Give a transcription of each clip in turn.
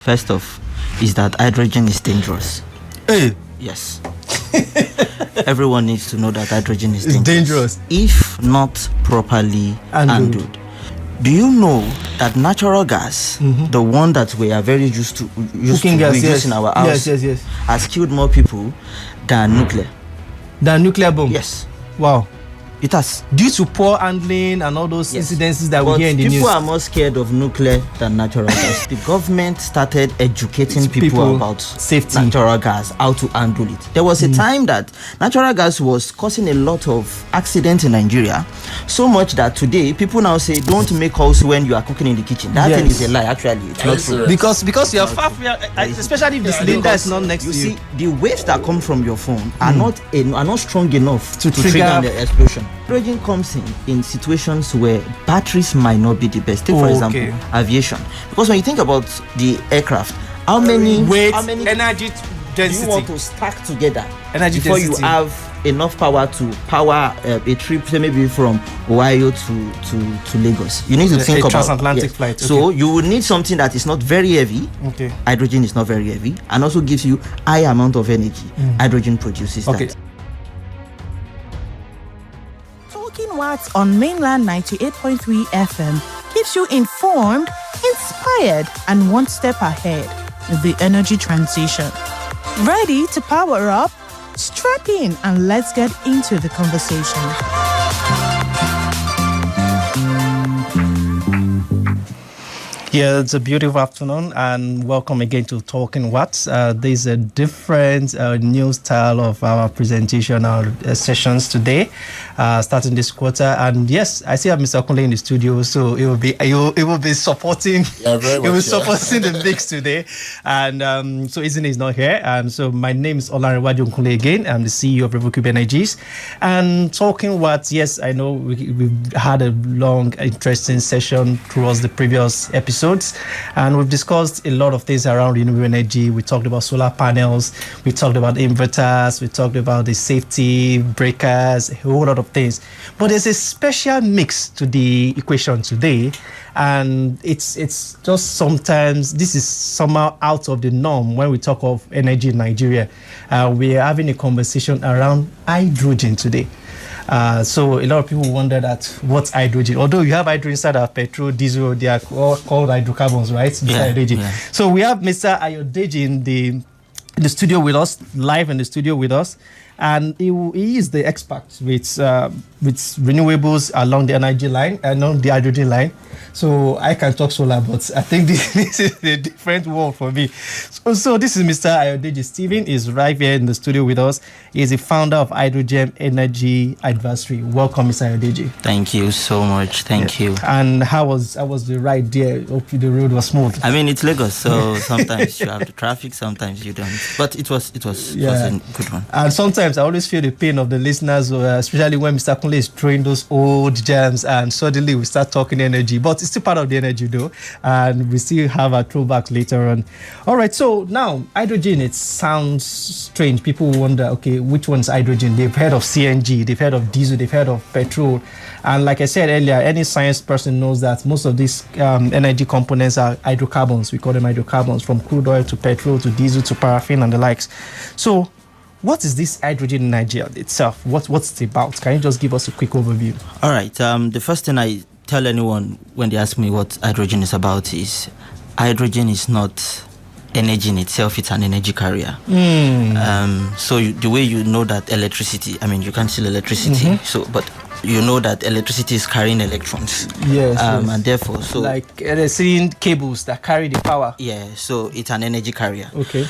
First off, is that hydrogen is dangerous. Hey. Yes. Everyone needs to know that hydrogen is dangerous if not properly handled. Do you know that natural gas, the one that we are very used to use in our house, has killed more people than nuclear? Than nuclear bomb? Yes. Wow. It has. Due to poor handling and all those incidences that we hear in the news. People are more scared of nuclear than natural gas. The government started educating people about safety, natural gas, how to handle it. There was a time that natural gas was causing a lot of accidents in Nigeria, so much that today people now say don't make house when you are cooking in the kitchen. That thing is a lie. Actually, it's not true. Because you are far, especially if the cylinder is not next to you. You see, the waves that come from your phone are not strong enough to trigger the explosion. Hydrogen comes in situations where batteries might not be the best. Take, for example, aviation. Because when you think about the aircraft, how many energy density you want to stack together before you have enough power to power a trip, say maybe from Ohio to Lagos? You need to think about transatlantic flight. So you will need something that is not very heavy. Hydrogen is not very heavy and also gives you high amount of energy. Hydrogen produces that. Watts on mainland 98.3 FM keeps you informed, inspired, and one step ahead with the energy transition. Ready to power up? Strap in and let's get into the conversation. Yeah, it's a beautiful afternoon and welcome again to Talking Watts. There's a different new style of our presentation, our sessions today, starting this quarter. And yes, I see Mr. Okunle in the studio, so it will be supporting. Supporting the mix today. And so Izine is not here. And so my name is Olanrewaju Ogunkunle again. I'm the CEO of Revocube Energies. And Talking Watts, yes, I know we've had a long, interesting session towards the previous episode. And we've discussed a lot of things around renewable energy. We talked about solar panels, we talked about inverters, we talked about the safety breakers, a whole lot of things. But there's a special mix to the equation today, and it's just sometimes this is somehow out of the norm when we talk of energy in Nigeria. We are having a conversation around hydrogen today. So a lot of people wonder that what's hydrogen? Although you have hydrogen inside of petrol, diesel, they are all called hydrocarbons, right? So we have Mr. Ayodeji in the studio with us, live in the studio with us, and he is the expert with renewables along the energy line and on the hydrogen line. So I can talk solar, but I think this is a different world for me. So this is Mr. Ayodeji Stephen. He's right here in the studio with us. He's the founder of HydroGEM Energy Advisory. Welcome, Mr. Ayodeji. Thank you so much. Thank you. And how was the ride there? Hope the road was smooth. I mean, it's Lagos, so sometimes you have the traffic, sometimes you don't. But it was a good one. And sometimes I always feel the pain of the listeners, especially when Mr. Kunle is throwing those old jams and suddenly we start talking energy. But it's still part of the energy though, and we still have a throwback later on. All right, so now hydrogen, it sounds strange. People wonder, okay, which one's hydrogen? They've heard of CNG, they've heard of diesel, they've heard of petrol. And like I said earlier, any science person knows that most of these energy components are hydrocarbons. We call them hydrocarbons, from crude oil to petrol to diesel to paraffin and the likes. So what is this hydrogen in Nigeria itself? What's it about? Can you just give us a quick overview? All right. The first thing I tell anyone when they ask me what hydrogen is about is hydrogen is not energy in itself, it's an energy carrier. So the way you know that electricity, I mean, you can't see electricity, but you know that electricity is carrying electrons. Yes. And therefore, so like seeing cables that carry the power. Yeah, so it's an energy carrier. Okay.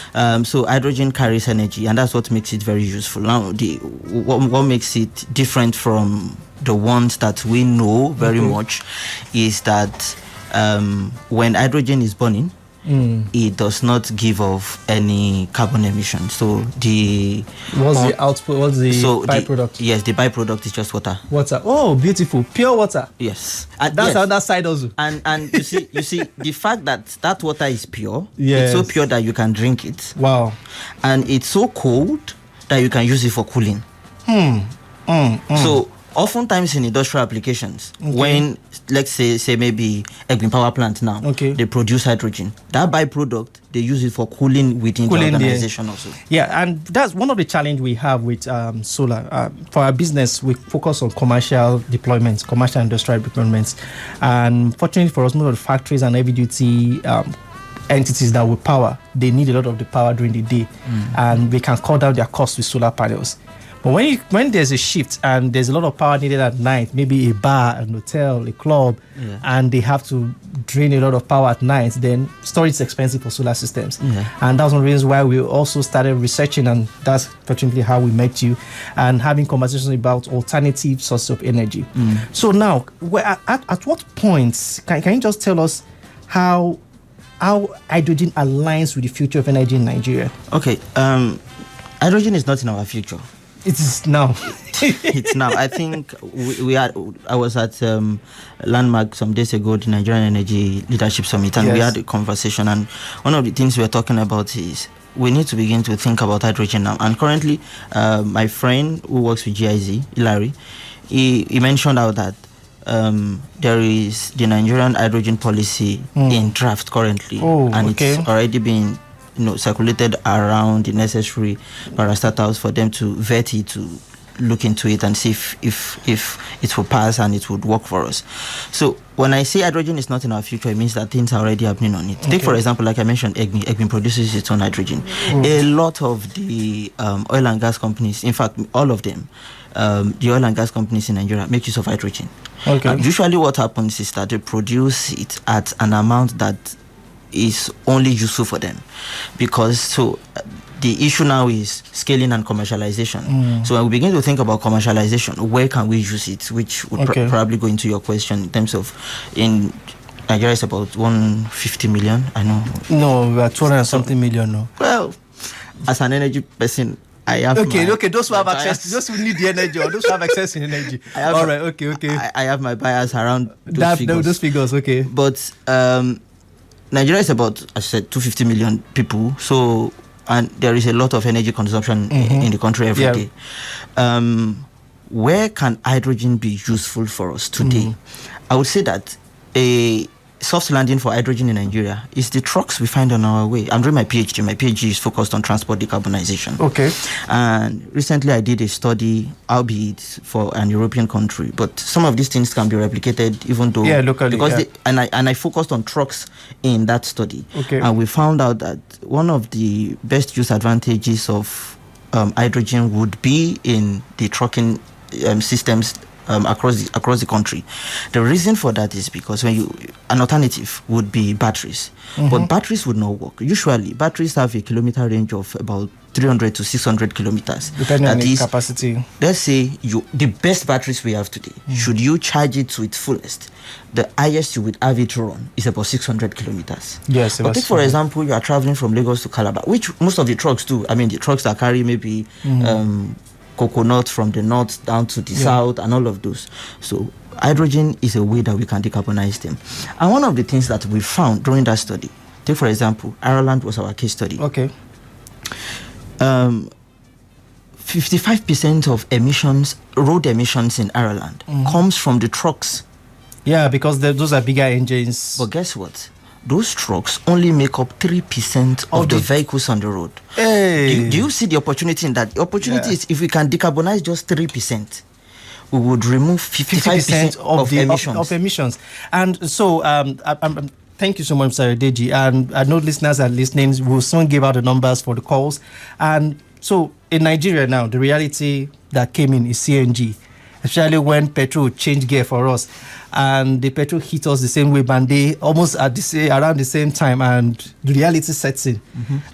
So hydrogen carries energy, and that's what makes it very useful. Now, what makes it different from the ones that we know very much is that when hydrogen is burning, it does not give off any carbon emission. So the output? What's the byproduct? The byproduct is just water. Water. Oh, beautiful, pure water. Yes, and that's the other side also. And you see the fact that water is pure. Yes. It's so pure that you can drink it. Wow. And it's so cold that you can use it for cooling. So Oftentimes in industrial applications, when let's say maybe Egbin power plant now, they produce hydrogen. That byproduct they use it for cooling within the organization also. Yeah, and that's one of the challenge we have with solar. For our business, we focus on commercial deployments, commercial industrial deployments, and fortunately for us, most of the factories and heavy duty entities that will power, they need a lot of the power during the day, and we can cut down their costs with solar panels. But when there's a shift and there's a lot of power needed at night, maybe a bar, an hotel, a club, and they have to drain a lot of power at night, then storage is expensive for solar systems. And that's one of the reasons why we also started researching, and that's fortunately how we met you, and having conversations about alternative sources of energy. So now, at what point, can you just tell us how hydrogen aligns with the future of energy in Nigeria? Okay, hydrogen is not in our future. It is now. It's now. I think I was at Landmark some days ago, the Nigerian Energy Leadership Summit, and we had a conversation. And one of the things we were talking about is we need to begin to think about hydrogen now. And currently, my friend who works with GIZ, Hilary, he mentioned out that there is the Nigerian hydrogen policy in draft currently, and it's already been circulated around the necessary parastatals for them to vet it, to look into it and see if it will pass and it would work for us. So when I say hydrogen is not in our future, it means that things are already happening on it. Take for example, like I mentioned, Egbin produces its own hydrogen. A lot of the oil and gas companies, in fact all of them, the oil and gas companies in Nigeria make use of hydrogen. Usually what happens is that they produce it at an amount that is only useful for them, because the issue now is scaling and commercialization. So when we begin to think about commercialization, where can we use it, which would probably go into your question in terms of in Nigeria is about 150 million. I know. No, we are 200 and something million now. Well, as an energy person, I have those who have access, those who need the energy, or those who have access to energy. All right, I have my bias around those figures. But Nigeria is about, as I said, 250 million people. So, and there is a lot of energy consumption in the country every day. Where can hydrogen be useful for us today? I would say that a soft landing for hydrogen in Nigeria is the trucks we find on our way. I'm doing my PhD. My PhD is focused on transport decarbonization. And recently I did a study, albeit for an European country, but some of these things can be replicated even though locally. Because I focused on trucks in that study. And we found out that one of the best use advantages of hydrogen would be in the trucking systems across the country. The reason for that is because an alternative would be batteries, but batteries would not work. Usually, batteries have a kilometer range of about 300 to 600 kilometers. Depending on the capacity. Let's say the best batteries we have today, should you charge it to its fullest, the highest you would have it run is about 600 kilometers. Yes. But take for example, you are traveling from Lagos to Calabar, which most of the trucks do. I mean, the trucks that carry maybe coconut from the north down to the south and all of those. So hydrogen is a way that we can decarbonize them. And one of the things that we found during that study, take for example, Ireland was our case study. 55% of emissions, road emissions in Ireland, comes from the trucks. Yeah, because those are bigger engines. But guess what? Those trucks only make up 3% of the vehicles on the road. Do you see the opportunity in that? The opportunity is if we can decarbonize just 3%, we would remove 55% of emissions. And so, thank you so much, Mr. Ayodeji. And I know listeners are listening. We'll soon give out the numbers for the calls. And so, in Nigeria now, the reality that came in is CNG, especially when petrol changed gear for us. And the petrol hit us the same way, Bande, almost at around the same time, and the reality sets in.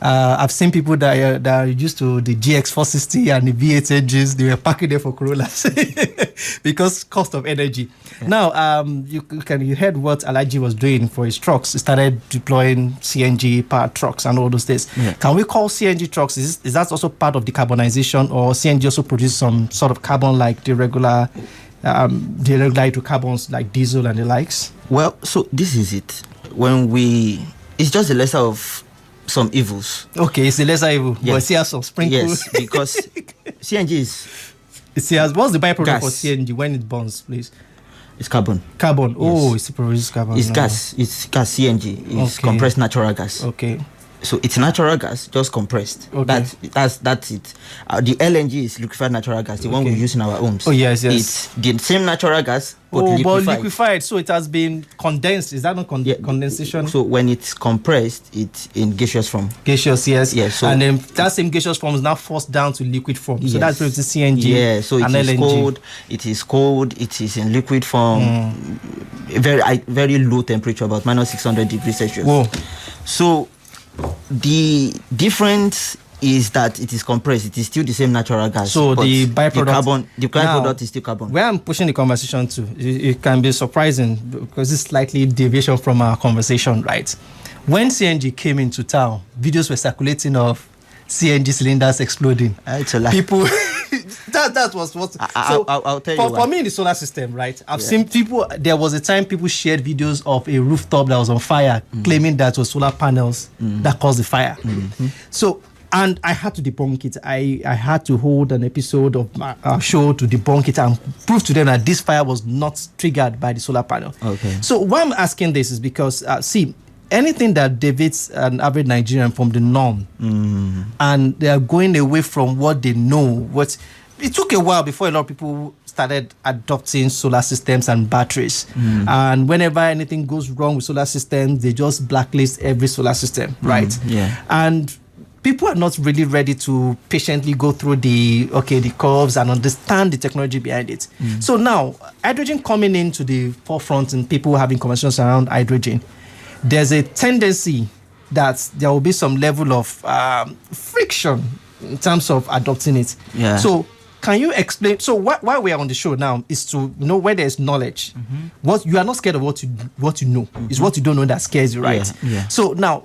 I've seen people that are used to the GX460 and the V8 engines, they were parking there for Corollas because cost of energy. Now, you heard what Alhaji was doing for his trucks. He started deploying CNG powered trucks and all those things. Can we call CNG trucks, is that also part of decarbonization, or CNG also produces some sort of carbon like the regular hydrocarbons like diesel and the likes? Well, so this is it. It's just the lesser of some evils. Okay, it's the lesser evil. Yes. But see some sprinkles. Yes, because CNG is What's the byproduct Gas. for CNG when it burns, please? It's carbon. Carbon. Oh, Yes. it produces carbon. It's gas. It's gas. CNG. It's Okay. compressed natural gas. Okay. So it's natural gas, just compressed. Okay. That's it. The LNG is liquefied natural gas, the one we use in our homes. Oh, yes. It's the same natural gas, but liquefied. So it has been condensed. Is that not condensation? So when it's compressed, it's in gaseous form. Gaseous, yes. Yes. So and then that same gaseous form is now forced down to liquid form. So yes. that's where it's CNG. Yeah. So and it is LNG. cold. It is cold. It is in liquid form. Very low temperature, about minus 600 degrees Celsius. Whoa. So the difference is that it is compressed. It is still the same natural gas. So but the byproduct, the byproduct is still carbon. Where I'm pushing the conversation to, it can be surprising because it's slightly deviation from our conversation, right? When CNG came into town, videos were circulating of CNG cylinders exploding. It's a lie. People, that was what. I'll tell you. For me in the solar system, right? I've seen people. There was a time people shared videos of a rooftop that was on fire, claiming that it was solar panels that caused the fire. So, and I had to debunk it. I had to hold an episode of our show to debunk it and prove to them that this fire was not triggered by the solar panel. Okay. So why I'm asking this is because see. Anything that deviates an average Nigerian from the norm, and they are going away from what they know. It took a while before a lot of people started adopting solar systems and batteries. And whenever anything goes wrong with solar systems, they just blacklist every solar system, right? Yeah. And people are not really ready to patiently go through the curves and understand the technology behind it. So now, hydrogen coming into the forefront and people having conversations around hydrogen, there's a tendency that there will be some level of friction in terms of adopting it. Yeah. So can you explain? So why we are on the show now is to know where there's knowledge. What you are not scared of what you know. It's what you don't know that scares you, right? Yeah. So now,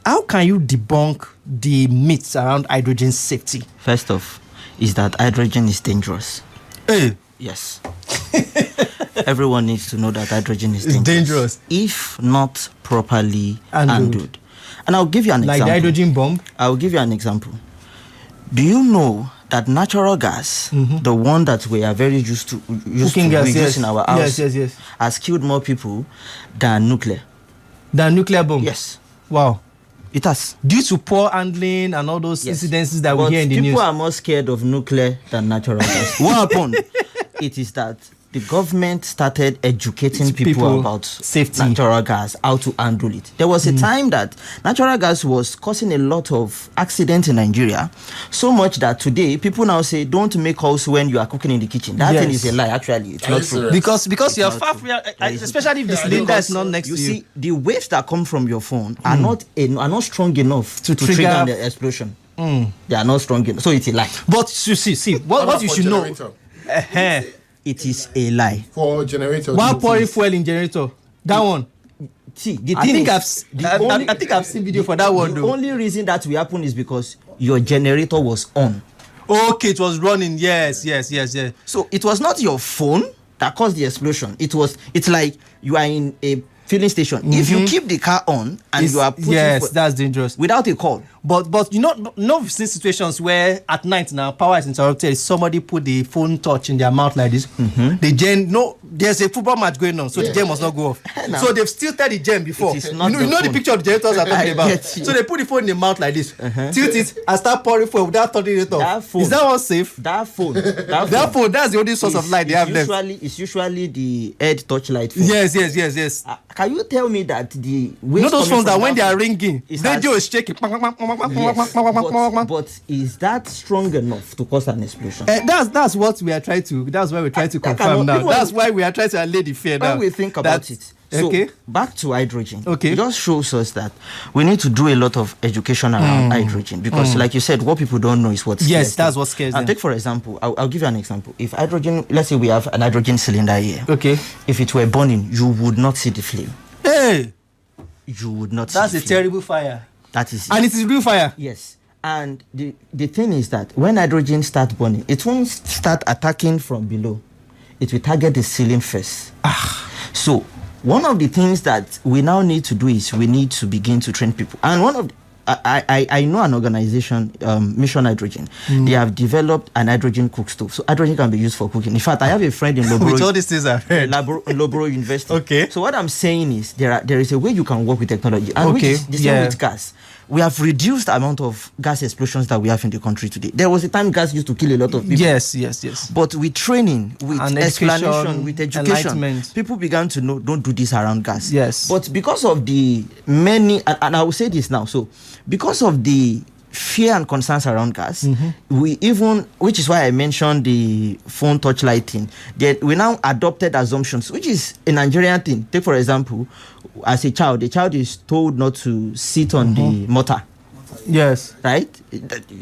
how can you debunk the myths around hydrogen safety? First off, is that hydrogen is dangerous. Hey. Yes. Everyone needs to know that hydrogen is dangerous. Dangerous. If not properly Handled. handled. And I'll give you an Like example. the hydrogen bomb? I'll give you an example. Do you know that natural gas, the one that we are very used to Cooking gas, we yes. use in our house, Yes. has killed more people than nuclear? The nuclear bomb? Yes. Wow. It has. Due to poor handling and all those Yes. incidences that But we hear in the news. people are more scared of nuclear than natural gas. What happened? It is that the government started educating people about safety, natural gas, how to handle it. There was a time that natural gas was causing a lot of accidents in Nigeria, so much that today people now say don't make house when you are cooking in the kitchen. That thing is a lie. Actually, it's not true. Because you are far from, especially if the cylinder is not next to you. You see, the waves that come from your phone are not strong enough to trigger the explosion. They are not strong enough, so it's a lie. But you see, what you should know. It is a lie. For generator. While pouring fuel in generator, that one. See, the I thing think is, I think I've seen video for that one. The only reason that will happen is because your generator was on. Okay, it was running. Yes. So it was not your phone that caused the explosion. It's like you are in a filling station. If you keep the car on and you are putting that's dangerous without a call. But you know, we've seen situations where at night now power is interrupted. Somebody put the phone touch in their mouth like this. The gen, there's a football match going on, so the gen must not go off. So they've still started the gen before. It is not you know the picture of the generators I'm talking about. So they put the phone in the mouth like this, tilt it, and start pouring fuel without turning it off. Is that one safe? That phone, that's the only source of light they have left. It's usually the head touch light phone. Yes. Can you tell me that the waves those phones that when they are phone ringing, radio is shaking. Yes, but is that strong enough to cause an explosion? That's what we are trying to. That's why we're trying to confirm now. That's why we are trying to allay the fear now. When we think about it. So back to hydrogen. It just shows us that we need to do a lot of education around hydrogen because, like you said, what people don't know is what scares them. Yes, that's what scares them. Take for example, I'll give you an example. If hydrogen, let's say we have an hydrogen cylinder here. Okay. If it were burning, you would not see the flame. Hey, you would not see that's the a flame. terrible fire. That is it. And it is real fire. Yes. And the thing is that when hydrogen starts burning, it won't start attacking from below. It will target the ceiling first. So one of the things that we now need to do is we need to begin to train people. And one of I know an organization, Mission Hydrogen. They have developed an hydrogen cook stove. So hydrogen can be used for cooking. In fact, I have a friend in Lobro. With all these things I've heard. Lobro University. Okay. So what I'm saying is there is a way you can work with technology. And which is the same with gas. We have reduced the amount of gas explosions that we have in the country today. There was a time gas used to kill a lot of people. Yes. But with training, with and explanation, with education, people began to know, don't do this around gas. Yes. But because of the many, and I will say this now, so because of the fear and concerns around gas, we even, which is why I mentioned the phone touch lighting, we now adopted assumptions, which is a Nigerian thing. Take for example, as a child, the child is told not to sit on the mortar. Yes. Right?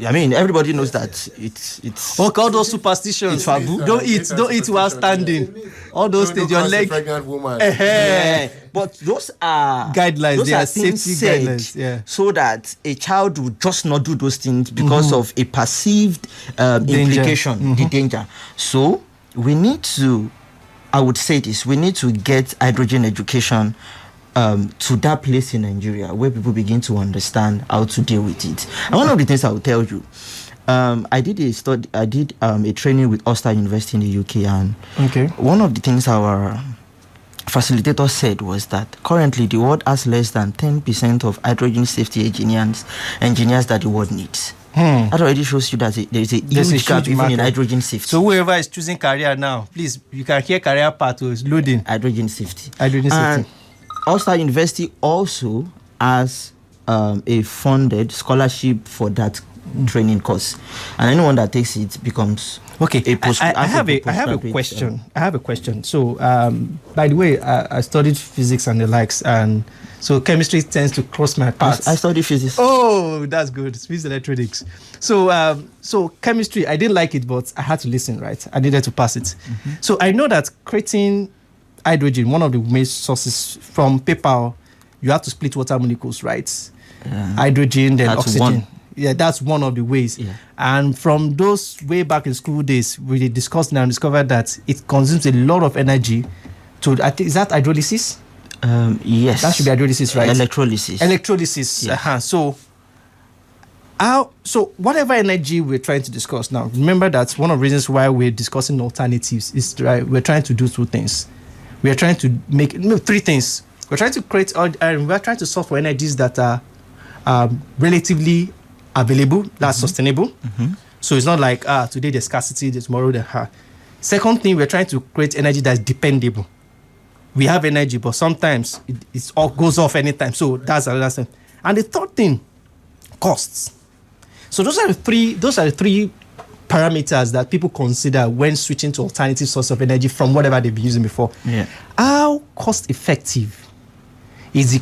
I mean, everybody knows that it's all those superstitions. It's taboo. Don't eat while standing. All those things, your leg. Pregnant woman. But those are guidelines. Those they are are things safety said guidelines. Yeah. so that a child would just not do those things because of a perceived implication, the danger. So we need to, I would say this, we need to get hydrogen education to that place in Nigeria where people begin to understand how to deal with it. And one of the things I will tell you, I did a training with Ulster University in the UK, and one of the things our facilitator said was that currently the world has less than 10% of hydrogen safety engineers that the world needs. That already shows you that there is a huge gap even in hydrogen safety. So whoever is choosing career now, please, you can hear career path is loading. Hydrogen safety. And Ulster University also has a funded scholarship for that training course, and anyone that takes it becomes a post. I have a question. I have a question. So, by the way, I studied physics and the likes, and so chemistry tends to cross my paths. I studied physics. Oh, that's good. Physics electronics. So, so chemistry, I didn't like it, but I had to listen. Right, I needed to pass it. So I know that creating hydrogen, one of the main sources from paper, you have to split water molecules, right? Hydrogen, then oxygen. Yeah, that's one of the ways. Yeah. And from those way back in school days, we discussed and discovered that it consumes a lot of energy. I think, is that hydrolysis? Yes. That should be hydrolysis, right? Electrolysis. Yes. So whatever energy we're trying to discuss now, remember that one of the reasons why we're discussing alternatives is we're trying to do two things. We are trying to make three things. We're trying to create, and we're trying to solve for energies that are relatively available, that's sustainable. So it's not like today there's scarcity, there's tomorrow there's Second thing, we're trying to create energy that's dependable. We have energy, but sometimes it all goes off anytime. So that's another thing. And the third thing, costs. So those are the three parameters that people consider when switching to alternative source of energy from whatever they've been using before. Yeah. How cost effective is the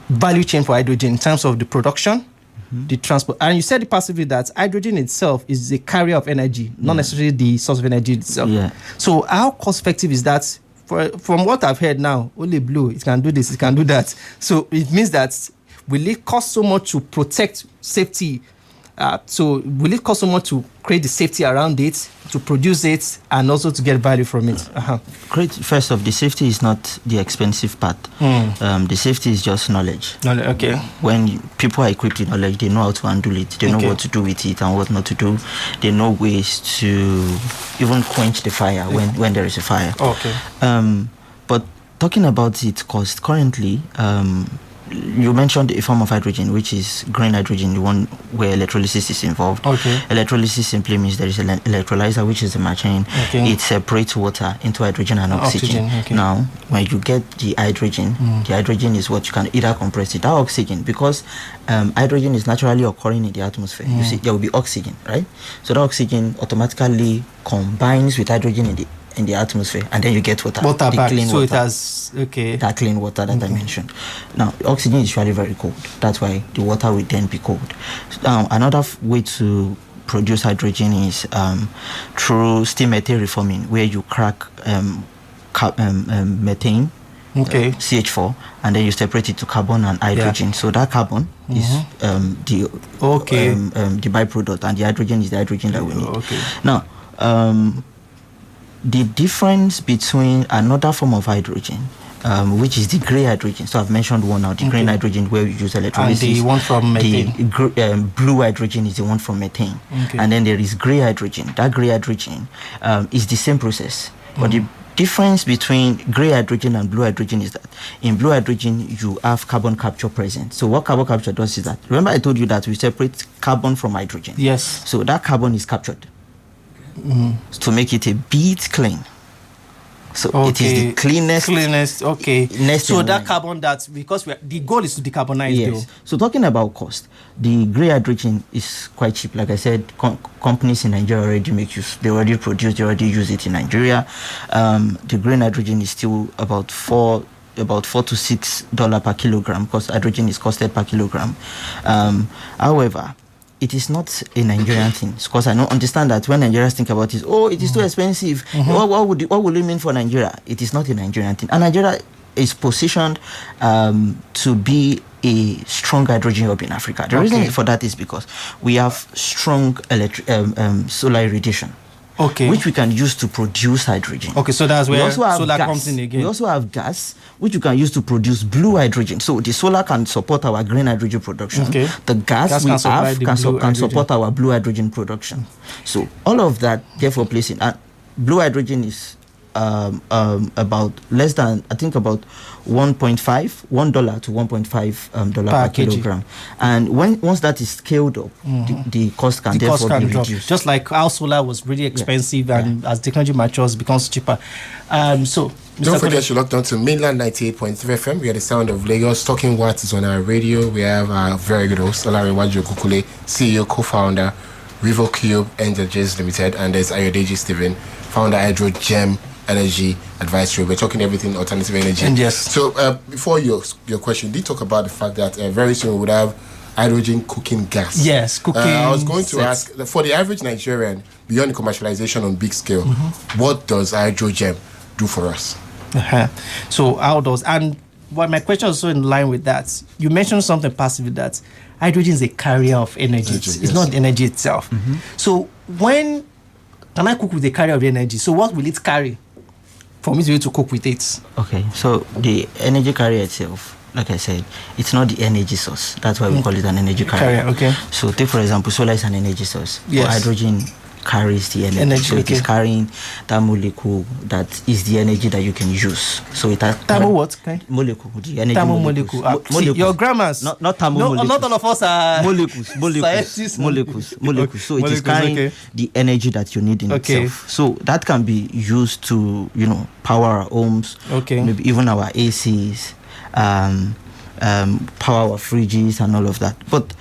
value chain for hydrogen in terms of the production, the transport? And you said passively that hydrogen itself is a carrier of energy, not necessarily the source of energy itself. Yeah. So how cost effective is that? From what I've heard now, only blue, it can do this, it can do that. So it means that will it cost so much to protect safety? So will it cost so much to create the safety around it, to produce it, and also to get value from it? Great. First off, the safety is not the expensive part. The safety is just knowledge. Okay. When people are equipped with knowledge, they know how to handle it. They know what to do with it and what not to do. They know ways to even quench the fire when there is a fire. Okay. But talking about its cost, currently, you mentioned a form of hydrogen, which is green hydrogen, the one where electrolysis is involved. Okay. Electrolysis simply means there is an electrolyzer, which is a machine. Okay. It separates water into hydrogen and oxygen. Okay. Now, when you get the hydrogen is what you can either compress it. That oxygen, because hydrogen is naturally occurring in the atmosphere. You see, there will be oxygen, right? So the oxygen automatically combines with hydrogen in the atmosphere, and then you get water back. Clean so water. It has that clean water that I mentioned. Now, oxygen is usually very cold. That's why the water will then be cold. Another way to produce hydrogen is through steam methane reforming, where you crack methane, CH4, and then you separate it to carbon and hydrogen. Yeah. So that carbon is the byproduct, and the hydrogen is the hydrogen that we need. Okay. Now, the difference between another form of hydrogen which is the grey hydrogen. So I've mentioned one now, the green hydrogen where we use electrolysis. And the one from methane. The blue hydrogen is the one from methane. And then there is grey hydrogen. That grey hydrogen is the same process. But the difference between grey hydrogen and blue hydrogen is that in blue hydrogen you have carbon capture present. So what carbon capture does is that, remember I told you that we separate carbon from hydrogen. Yes. So that carbon is captured to make it a bit clean. So it is the cleanest. Okay. So that carbon, because the goal is to decarbonize. Yes. Though. So talking about cost, the grey hydrogen is quite cheap. Like I said, companies in Nigeria already make use. They already produce. They already use it in Nigeria. The green hydrogen is still about $4 to $6 per kilogram because hydrogen is costed per kilogram. However, it is not a Nigerian thing, because I don't understand that when Nigerians think about it, it is too expensive. What would it mean for Nigeria? It is not a Nigerian thing. And Nigeria is positioned to be a strong hydrogen hub in Africa. The reason for that is because we have strong solar irradiation. Which we can use to produce hydrogen. So that's where solar comes in again. We also have gas, which we can use to produce blue hydrogen. So the solar can support our green hydrogen production. The gas we have can support our blue hydrogen production. So all of that, therefore, placing blue hydrogen is about less than, I think, about $1 to $1.5 per kilogram. And once that is scaled up, the cost can therefore be reduced. Just like our solar was really expensive, and as technology matures, it becomes cheaper. So don't forget you locked on to Mainland 98.3 FM. We are the sound of Lagos. Talking What is on our radio. We have our very good host, Olanrewaju Ogunkunle, CEO, co-founder, Revocube Energies Limited, and there's Ayodeji Stephen, founder, HydroGEM Energy Advisory. We're talking everything alternative energy. And yes. So before your question, you did talk about the fact that very soon we would have hydrogen cooking gas. Yes, cooking. I was going to ask, for the average Nigerian, beyond the commercialization on big scale, what does HydroGEM do for us? So how does, and what my question is also in line with that, you mentioned something passively that hydrogen is a carrier of energy. It's not the energy itself. So when can I cook with the carrier of energy? So what will it carry for me to be able to cook with it? So the energy carrier itself, like I said, it's not the energy source. That's why we call it an energy carrier. So take, for example, solar is an energy source. Yes. Hydrogen carries the energy. So it is carrying that molecule that is the energy that you can use. So it has molecule, the energy molecule. See, your grammars. Not molecules. Not all of us are molecules. So it is carrying the energy that you need in itself. So that can be used to, power our homes, maybe even our ACs, power our fridges and all of that. But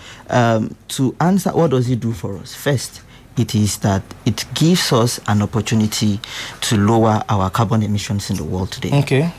to answer, what does it do for us? First, it is that it gives us an opportunity to lower our carbon emissions in the world today.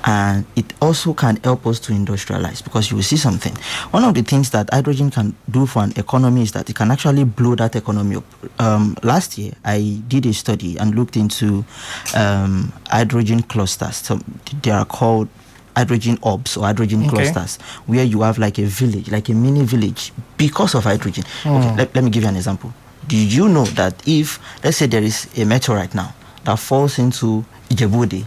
And it also can help us to industrialize, because you will see something. One of the things that hydrogen can do for an economy is that it can actually blow that economy up. Last year, I did a study and looked into hydrogen clusters. So they are called hydrogen hubs or hydrogen clusters, where you have like a village, like a mini village, because of hydrogen. Let me give you an example. Did you know that if, let's say, there is a meteorite now that falls into Ijebu-Ode,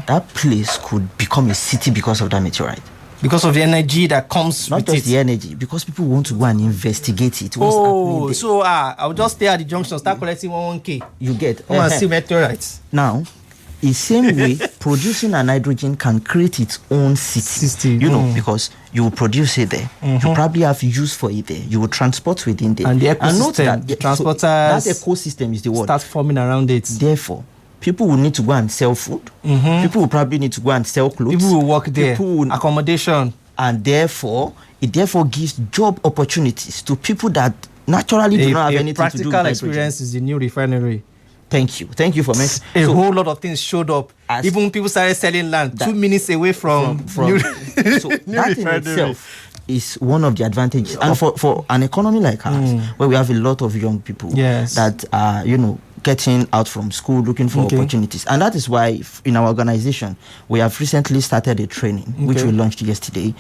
that place could become a city because of that meteorite? Because of the energy that comes with it. Not just the energy, because people want to go and investigate it. So I'll just stay at the junction, start collecting 1K. You get. Come and see meteorites. Now, the same way, producing an hydrogen can create its own city. Because you will produce it there. You probably have use for it there. You will transport within there. And the ecosystem, the transporters, that ecosystem is the word. Start forming around it. Therefore, people will need to go and sell food. People will probably need to go and sell clothes. People will work there. Accommodation. And therefore, it gives job opportunities to people that naturally do not have anything to do with hydrogen. Practical experience is the new refinery. Thank you for mentioning. A whole lot of things showed up. Even people started selling land 2 minutes away from new so that in itself is one of the advantages. And for an economy like ours, where we have a lot of young people that are, getting out from school, looking for opportunities. And that is why in our organization, we have recently started a training, which we launched yesterday,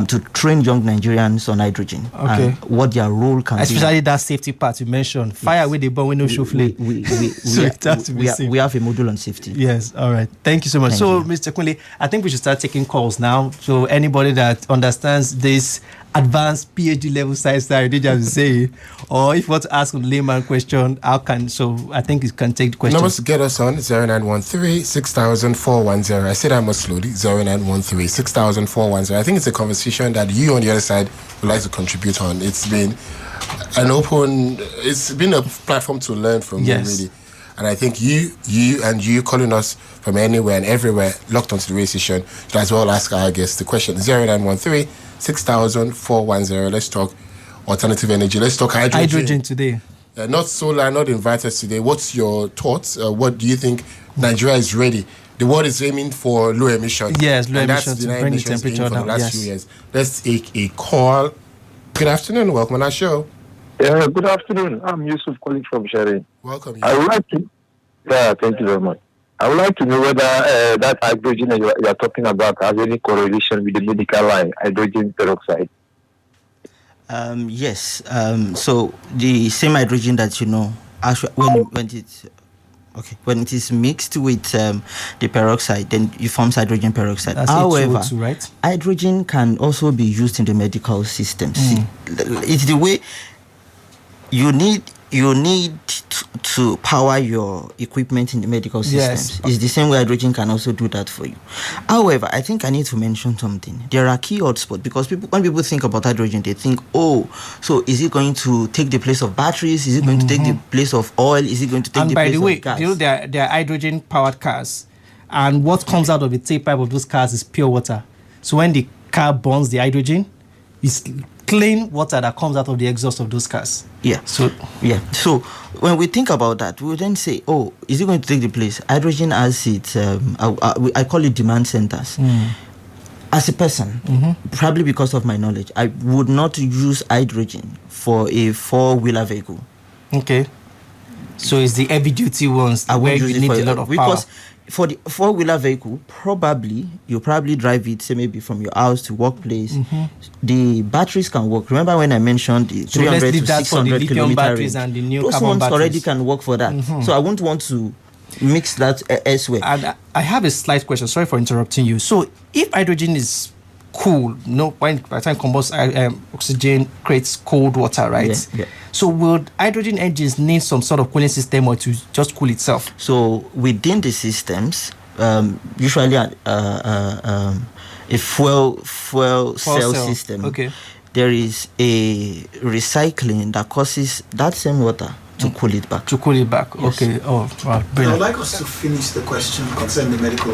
to train young Nigerians on hydrogen and what their role can be. Especially that safety part you mentioned. Fire with the bomb with no show flame. We have a module on safety. Yes, all right. Thank you so much. Mr. Kunle, I think we should start taking calls now. So anybody that understands this advanced PhD level science that I did just say, or if you want to ask a layman question, how can, so I think you can take the question. Numbers to get us on 0913 6410. I said I must slowly 0913 6410. I think it's a conversation that you on the other side would like to contribute on. It's been a platform to learn from you, really. And I think you calling us from anywhere and everywhere locked onto the radio station should as well ask our guests the question. 0913 6410. Let's talk alternative energy. Let's talk hydrogen. Hydrogen today. Not solar, not inverters today. What's your thoughts? What do you think Nigeria is ready? The world is aiming for low emissions. Yes, low emissions to bring the temperature down. For the last few years. Let's take a call. Good afternoon. Welcome on our show. Good afternoon. I'm Yusuf calling from Sharing. Welcome. I would like to. Thank you very much. I would like to know whether that hydrogen that you are talking about has any correlation with the medical line, hydrogen peroxide. Yes. So the same hydrogen that actually when it is mixed with the peroxide, then it forms hydrogen peroxide. That's However, H2O2, right? Hydrogen can also be used in the medical system. See, it's the way you need to power your equipment in the medical systems. It's the same way hydrogen can also do that for you. However, I think I need to mention something. There are key hotspots because when people think about hydrogen, they think, so is it going to take the place of batteries? Is it going to take the place of oil? Is it going to take the place of gas? And by the way, there are hydrogen-powered cars, and what comes out of the tailpipe of those cars is pure water. So when the car burns the hydrogen, it's clean water that comes out of the exhaust of those cars. So when we think about that, we then say, is it going to take the place? Hydrogen has its, I call it demand centers. As a person, probably because of my knowledge, I would not use hydrogen for a four-wheeler vehicle. Okay. So it's the heavy-duty ones where you need a lot of power. Because for the four-wheeler vehicle, you probably drive it, say maybe from your house to workplace. The batteries can work. Remember when I mentioned the 300 to 600 kilometer range? And the new those carbon ones batteries already can work for that. So I won't want to mix that elsewhere. And I have a slight question. Sorry for interrupting you. So if hydrogen is cool, by the time combusts, oxygen creates cold water, right? Yeah. So would hydrogen engines need some sort of cooling system or to just cool itself? So within the systems, usually a fuel cell system, there is a recycling that causes that same water to cool it back. Yes. Okay. Oh, wow. I would like us to finish the question concerning the medical.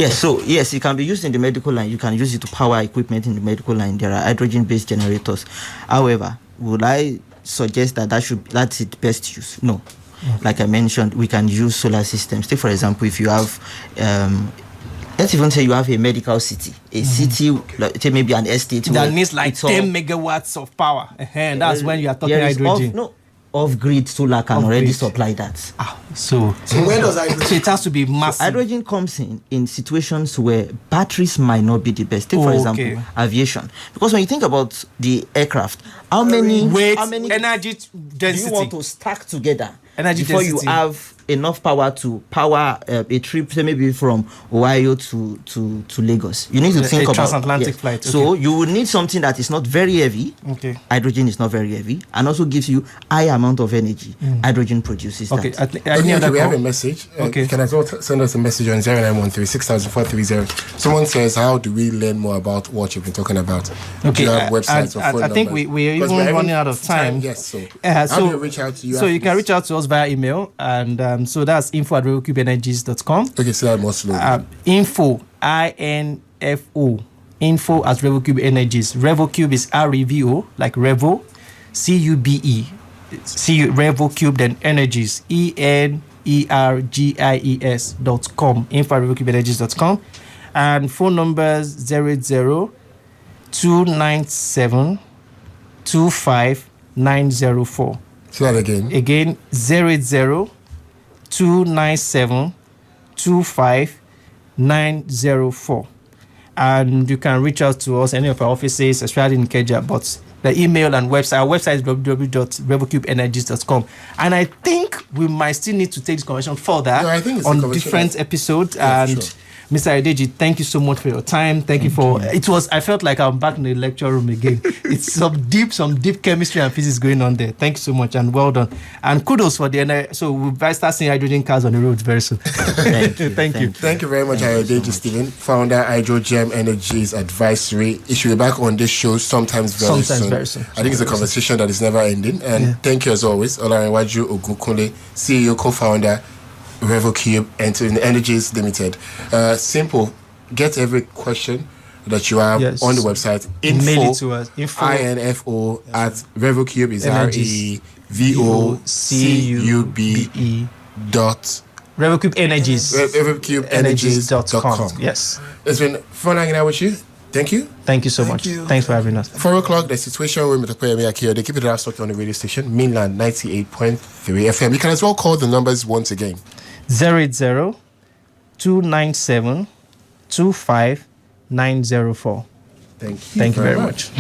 Yes. So yes, it can be used in the medical line. You can use it to power equipment in the medical line. There are hydrogen-based generators. However, would I suggest that's its best use? No. Like I mentioned, we can use solar systems. Take for example, if you have let's even say you have a medical city, city, like, maybe an estate that needs like 10 megawatts of power, and that's when you are talking hydrogen. Off-grid solar can already supply that. So where does hydrogen? So it has to be massive. So hydrogen comes in situations where batteries might not be the best. Take for example, aviation. Because when you think about the aircraft, how many energy density do you want to stack together before you have enough power to power a trip, say maybe from Ohio to Lagos? You need to think about transatlantic flight. So you will need something that is not very heavy. Hydrogen is not very heavy and also gives you high amount of energy. Hydrogen produces that. We have a message. You can as well send us a message on 0913 6430. Someone says, how do we learn more about what you've been talking about? Do you have websites or phone I think we're even running out of time. Yes, so how do you reach out to you? So you can reach out to us via email, and so that's info@revocubeenergies.com. Okay, so that more slowly. Info at Revocube Energies. Revocube is REVO, like Revo, CUBE. Revocube then Energies, ENERGIES.com. info@revocubeenergies.com. And phone numbers 0029725 904. Say that again. Again, 080 297 25904. And you can reach out to us, any of our offices, especially in Ikeja, but the email and website, our website is www.revocubeenergies.com. And I think we might still need to take this conversation further on different episodes. And sure. Mr. Ayodeji, thank you so much for your time. Thank you for it. I felt like I'm back in the lecture room again. It's some deep chemistry and physics going on there. Thank you so much and well done. And kudos for the so we'll start seeing hydrogen cars on the roads very soon. Thank you. Thank you very much, Ayodeji Stephen, founder HydroGEM Energy Advisory. You should be back on this show sometime very soon. I think it's a conversation that is never ending. And thank you as always, Olanrewaju Ogunkunle, CEO, co-founder, Revocube Energies Limited. Simple. Get every question that you have on the website. Mail it to us. info at Revocube is REVOCUBE dot Revocube Energies. Revocubeenergies.com. Yes. It's been fun hanging out with you. Thank you. Thank you so much. Thanks for having us. 4 o'clock, the situation room with the they keep it out on the radio station, Mainland 98.3 FM. You can as well call the numbers once again. 080 297 25904. Thank you. Thank you very much.